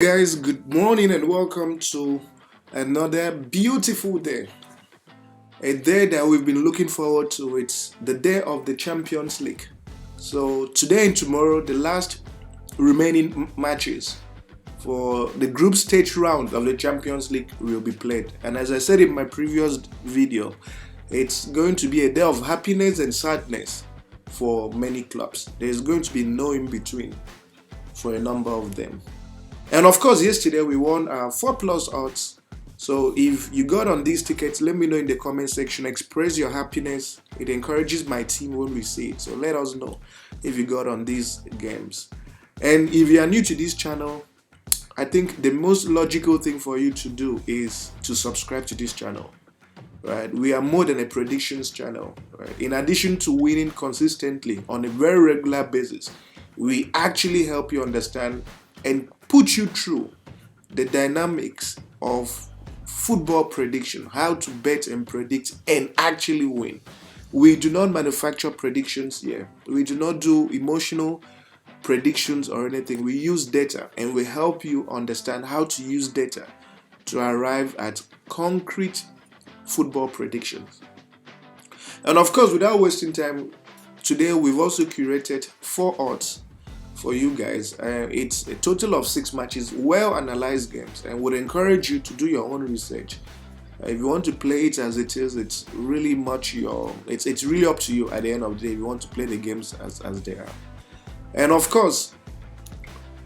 Guys, good morning and welcome to another beautiful day. A day that we've been looking forward to. It's the day of the Champions League. So, today and tomorrow, the last remaining matches for the group stage round of the Champions League will be played. And as I said in my previous video, it's going to be a day of happiness and sadness for many clubs. There's going to be no in between for a number of them. And of course, yesterday we won 4+ odds. So if you got on these tickets, let me know in the comment section. Express your happiness. It encourages my team when we see it. So let us know if you got on these games. And if you are new to this channel, I think the most logical thing for you to do is to subscribe to this channel. Right? We are more than a predictions channel. Right? In addition to winning consistently on a very regular basis, we actually help you understand and put you through the dynamics of football prediction, how to bet and predict and actually win. We do not manufacture predictions here. We do not do emotional predictions or anything. We use data and we help you understand how to use data to arrive at concrete football predictions. And of course, without wasting time, today we've also curated 4 odds for you guys. It's a total of 6 matches, well analyzed games, and would encourage you to do your own research. If you want to play it as it is, it's really it's really up to you at the end of the day if you want to play the games as they are. And of course,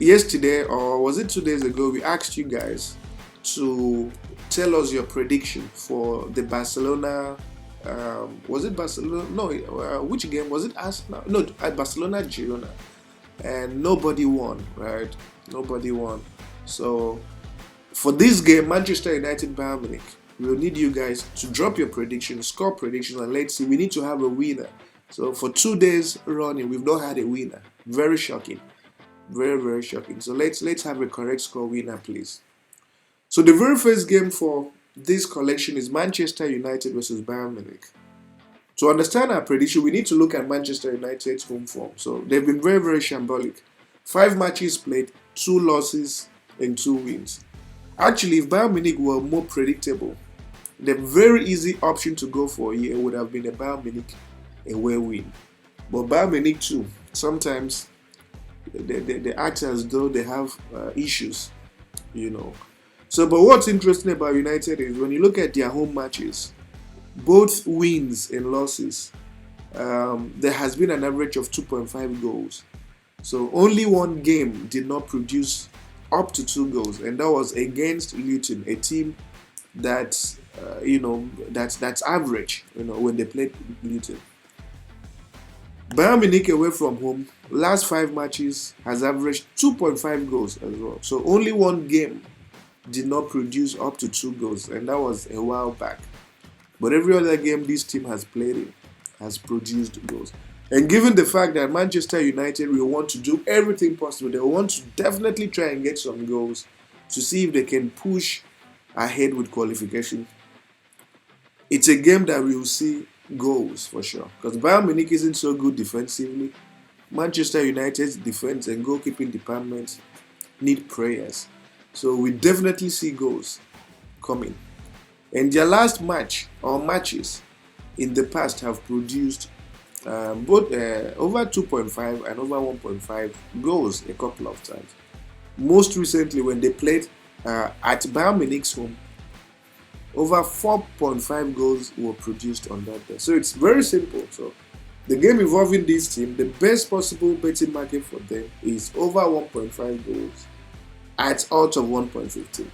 yesterday, or was it 2 days ago, we asked you guys to tell us your prediction for the Barcelona. Was it Barcelona? No, which game was it? Arsenal? No, at Barcelona Girona. And nobody won, right? Nobody won. So for this game, Manchester United Bayern Munich, we'll need you guys to drop your predictions, score predictions, and let's see. We need to have a winner. So for 2 days running, we've not had a winner. Very shocking. Very, very shocking. So let's have a correct score winner, please. So the very first game for this collection is Manchester United versus Bayern Munich. To understand our prediction, we need to look at Manchester United's home form. So they've been very, very shambolic. 5 matches played, 2 losses and 2 wins. Actually, if Bayern Munich were more predictable, the very easy option to go for here would have been a Bayern Munich away win. But Bayern Munich too, sometimes they act as though they have issues, So, but what's interesting about United is when you look at their home matches, both wins and losses, there has been an average of 2.5 goals. So only one game did not produce up to 2 goals, and that was against Luton, a team that's that's average. When they played Luton. Bayern Munich away from home, last 5 matches has averaged 2.5 goals as well. So only one game did not produce up to 2 goals, and that was a while back. But every other game this team has played in has produced goals. And given the fact that Manchester United will want to do everything possible, they want to definitely try and get some goals to see if they can push ahead with qualification. It's a game that we will see goals for sure. Because Bayern Munich isn't so good defensively. Manchester United's defense and goalkeeping departments need prayers. So we definitely see goals coming. And their last match or matches in the past have produced both over 2.5 and over 1.5 goals a couple of times. Most recently, when they played at Bayern Munich's home, over 4.5 goals were produced on that day. So it's very simple. So the game involving this team, the best possible betting market for them is over 1.5 goals at odds of 1.15.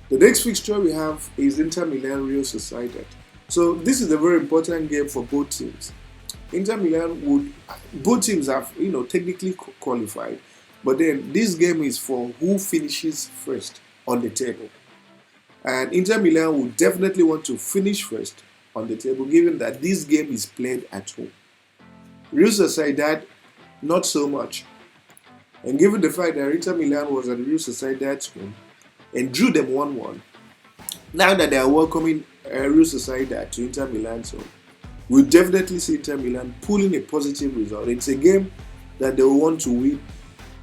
The next fixture we have is Inter Milan Real Sociedad. So this is a very important game for both teams. Both teams have technically qualified, but then this game is for who finishes first on the table. And Inter Milan will definitely want to finish first on the table, given that this game is played at home. Real Sociedad, not so much. And given the fact that Inter Milan was at Real Sociedad's home and drew them 1-1, now that they are welcoming Real Sociedad to Inter Milan's home, we'll definitely see Inter Milan pulling a positive result. It's a game that they will want to win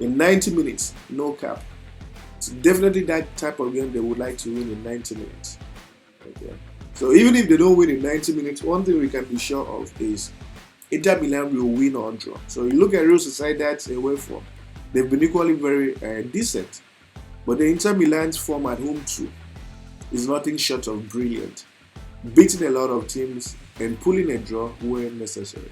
in 90 minutes, no cap. It's definitely that type of game they would like to win in 90 minutes. Okay. So even if they don't win in 90 minutes, one thing we can be sure of is Inter Milan will win or draw. So you look at Real Sociedad's away form, they've been equally very decent. But the Inter Milan's form at home too is nothing short of brilliant, beating a lot of teams and pulling a draw when necessary.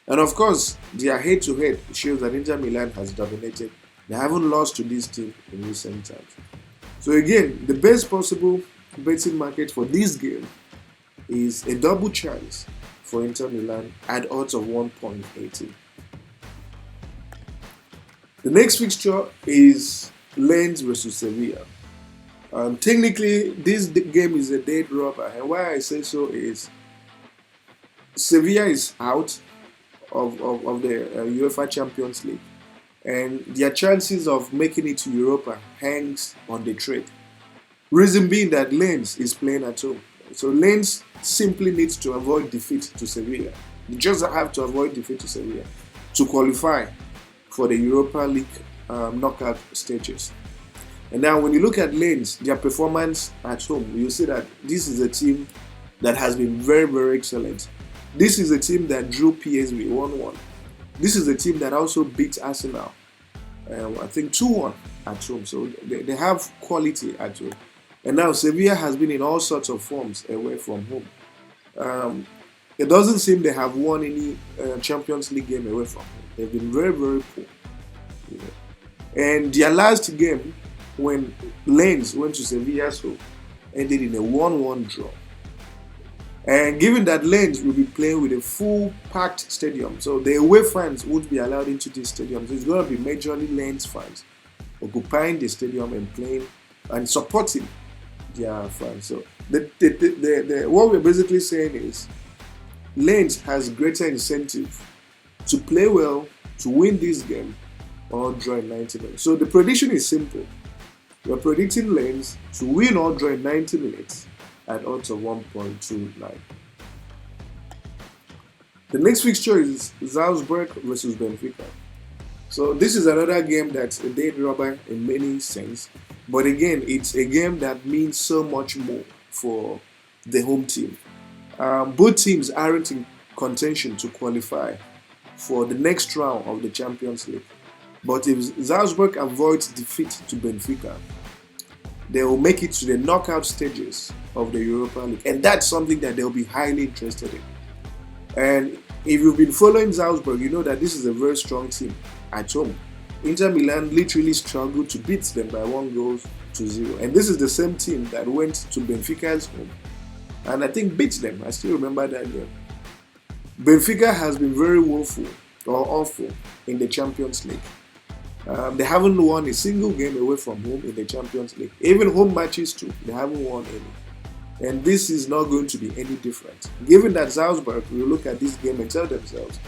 And of course, their head-to-head shows that Inter Milan has dominated. They haven't lost to this team in recent times. So again, the best possible betting market for this game is a double chance for Inter Milan at odds of 1.80. The next fixture is Lens versus Sevilla. Technically, this game is a dead rubber, and why I say so is Sevilla is out of the UEFA Champions League, and their chances of making it to Europa hangs on the trade. Reason being that Lens is playing at home. So Lens simply needs to avoid defeat to Sevilla. They just have to avoid defeat to Sevilla to qualify for the Europa League knockout stages. And now when you look at Lens, their performance at home, you see that this is a team that has been very, very excellent. This is a team that drew PSV 1-1. This is a team that also beat Arsenal, I think 2-1 at home. So they have quality at home. And now Sevilla has been in all sorts of forms away from home. It doesn't seem they have won any Champions League game away from home. They've been very, very poor. And their last game, when Lens went to Sevilla's home, ended in a 1-1 draw. And given that Lens will be playing with a full packed stadium, so the away fans won't be allowed into this stadium. So it's going to be majorly Lens fans occupying the stadium and playing and supporting their fans. So what we're basically saying is Lens has greater incentive to play well, to win this game, or draw in 90 minutes. So the prediction is simple. We're predicting Lens to win or draw in 90 minutes at odds of 1.29. The next fixture is Salzburg versus Benfica. So this is another game that's a dead rubber in many sense, but again, it's a game that means so much more for the home team. Both teams aren't in contention to qualify for the next round of the Champions League. But if Salzburg avoids defeat to Benfica, they will make it to the knockout stages of the Europa League. And that's something that they'll be highly interested in. And if you've been following Salzburg, you know that this is a very strong team at home. Inter Milan literally struggled to beat them by 1-0. And this is the same team that went to Benfica's home and I think beat them. I still remember that game. Benfica has been very woeful or awful in the Champions League. They haven't won a single game away from home in the Champions League. Even home matches too, they haven't won any. And this is not going to be any different. Given that Salzburg will look at this game and tell themselves,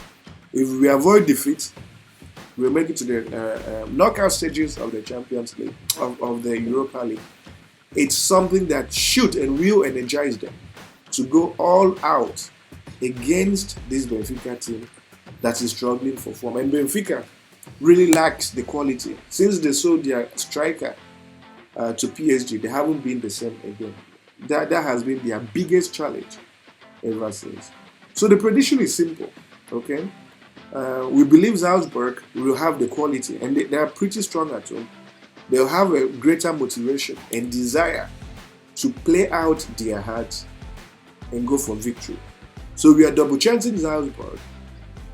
if we avoid defeat, we'll make it to the knockout stages of the Champions League, of the Europa League. It's something that should and will energize them to go all out against this Benfica team that is struggling for form. And Benfica really lacks the quality. Since they sold their striker to PSG, they haven't been the same again. That has been their biggest challenge ever since. So the prediction is simple, okay? We believe Salzburg will have the quality, and they are pretty strong at home. They'll have a greater motivation and desire to play out their hearts and go for victory. So we are double chancing Salzburg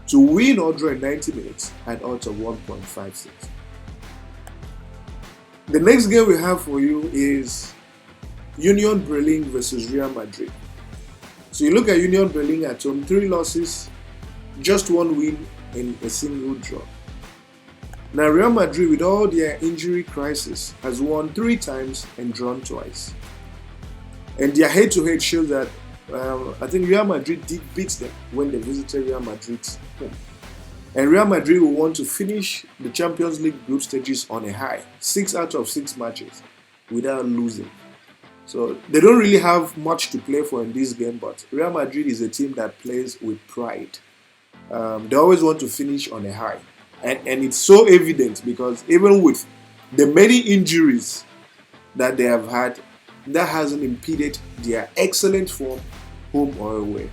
to win or draw in 90 minutes at odds of 1.56. The next game we have for you is Union Berlin versus Real Madrid. So you look at Union Berlin at home, 3 losses, just 1 win in a single draw. Now Real Madrid, with all their injury crisis, has won 3 times and drawn twice. And their head-to-head shows that I think Real Madrid did beat them when they visited Real Madrid's home. And Real Madrid will want to finish the Champions League group stages on a high, 6 out of 6 matches without losing. So they don't really have much to play for in this game, but Real Madrid is a team that plays with pride. They always want to finish on a high. And it's so evident because even with the many injuries that they have had, that hasn't impeded their excellent form, home or away.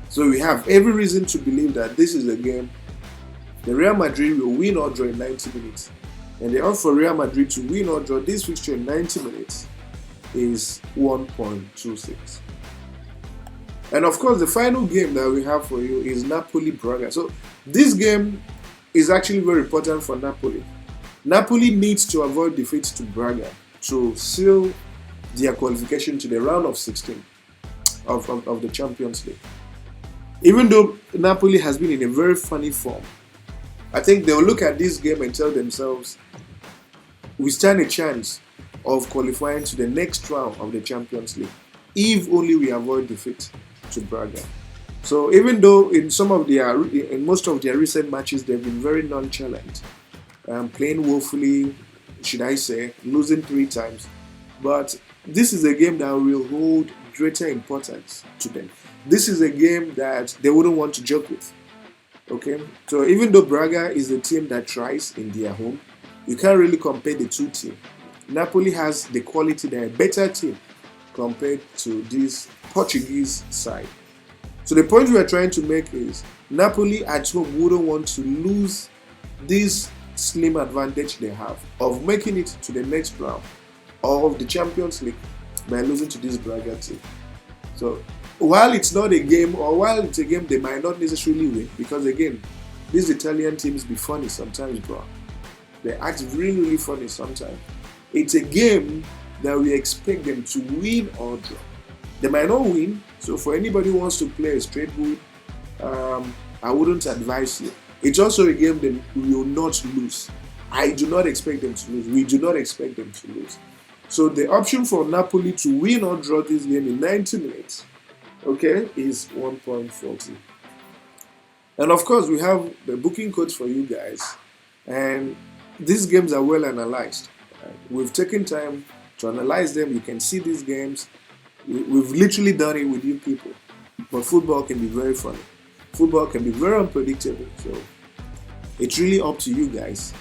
So we have every reason to believe that this is a game the Real Madrid will win or draw in 90 minutes. And the odds for Real Madrid to win or draw this fixture in 90 minutes is 1.26. And of course, the final game that we have for you is Napoli-Braga. So this game is actually very important for Napoli. Napoli needs to avoid defeat to Braga to seal their qualification to the round of 16 of the Champions League. Even though Napoli has been in a very funny form, I think they'll look at this game and tell themselves, we stand a chance of qualifying to the next round of the Champions League if only we avoid defeat to Braga. So even though in most of their recent matches they've been very nonchalant, playing woefully, should I say, losing 3 times, but this is a game that will hold greater importance to them. This is a game that they wouldn't want to joke with. Okay, so even though Braga is a team that tries in their home, you can't really compare the two teams. Napoli has the quality, they're a better team compared to this Portuguese side. So the point we are trying to make is Napoli at home wouldn't want to lose this slim advantage they have of making it to the next round of the Champions League by losing to this Braga team. So while it's not a game, or while it's a game they might not necessarily win, because again, these Italian teams be funny sometimes, bro. They act really, really funny sometimes. It's a game that we expect them to win or draw. They might not win, so for anybody who wants to play a straight boot, I wouldn't advise you. It's also a game that we will not lose. I do not expect them to lose. We do not expect them to lose. So the option for Napoli to win or draw this game in 90 minutes, okay, is 1.40. And of course, we have the booking codes for you guys. And these games are well analyzed. We've taken time to analyze them. You can see these games. We've literally done it with you people. But football can be very funny. Football can be very unpredictable. So it's really up to you guys.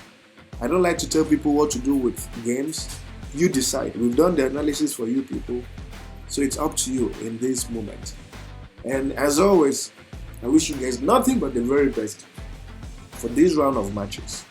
I don't like to tell people what to do with games. You decide. We've done the analysis for you people. So it's up to you in this moment. And as always, I wish you guys nothing but the very best for this round of matches.